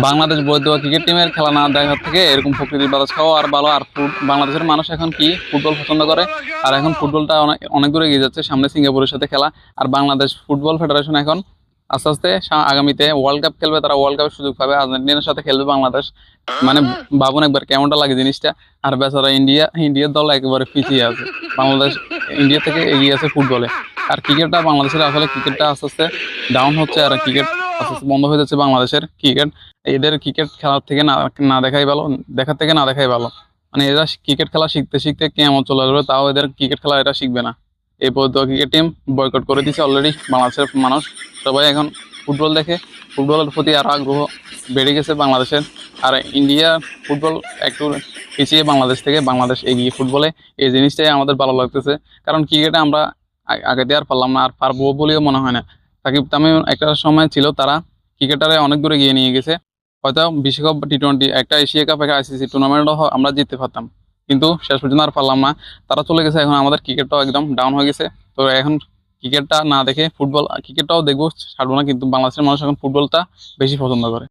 বাংলাদেশ বৈধ ক্রিকেট টিমের খেলা না দেখার থেকে এরকম প্রকৃতির বাতাস খাওয়া আর ভালো। আর বাংলাদেশের মানুষ এখন কি ফুটবল পছন্দ করে। আর এখন ফুটবলটা অনেক অনেক দূরে এগিয়ে যাচ্ছে, সামনে সিঙ্গাপুরের সাথে খেলা। আর বাংলাদেশ ফুটবল ফেডারেশন এখন আস্তে আস্তে আগামীতে ওয়ার্ল্ড কাপ খেলবে, তারা ওয়ার্ল্ড কাপের সুযোগ পাবে, আর্জেন্টিনার সাথে খেলবে বাংলাদেশ। মানে ভাবুন একবার কেমনটা লাগে জিনিসটা। আর বেচারা ইন্ডিয়ার দল একেবারে পিছিয়ে আছে, বাংলাদেশ ইন্ডিয়া থেকে এগিয়ে আছে ফুটবলে। আর ক্রিকেটটা বাংলাদেশের আসলে ক্রিকেটটা আস্তে আস্তে ডাউন হচ্ছে, আর ক্রিকেট আস্তে আস্তে বন্ধ হয়ে যাচ্ছে বাংলাদেশের ক্রিকেট। এদের ক্রিকেট খেলার থেকে না না দেখাই ভালো, দেখার থেকে না দেখাই ভালো। মানে এরা ক্রিকেট খেলা শিখতে শিখতে কেমন চলে আসবে, তাও এদের ক্রিকেট খেলা এটা শিখবে না। এই বৈধ ক্রিকেট টিম বয়কট করে দিয়েছে অলরেডি বাংলাদেশের মানুষ। সবাই এখন ফুটবল দেখে, ফুটবলের প্রতি আরো আগ্রহ বেড়ে গেছে বাংলাদেশের। আর ইন্ডিয়া ফুটবল একটু পিছিয়ে বাংলাদেশ থেকে, বাংলাদেশ এগিয়ে ফুটবলে। এই জিনিসটাই আমাদের ভালো লাগতেছে, কারণ ক্রিকেটে আমরা আগে দিয়ে আর পারলাম না, আর পারবো বলেও মনে হয় না। সাকিব তামিম একটা সময় ছিল, তারা ক্রিকেটারে অনেক দূরে গিয়ে নিয়ে গেছে। হয়তো বিশ্বকাপ টি-20 একটা এশিয়া কাপ একটা আইসিসি টুর্নামেন্টও আমরা জিততে পারতাম, কিন্তু শেষ পর্যন্ত আর পারলাম না। তারা চলে গেছে, এখন আমাদের ক্রিকেটটাও একদম ডাউন হয়ে গেছে। তো এখন ক্রিকেটটা না দেখে ফুটবল, ক্রিকেটটাও দেখবো ছাড়বো না, কিন্তু বাংলাদেশের মানুষ এখন ফুটবলটা বেশি পছন্দ করে।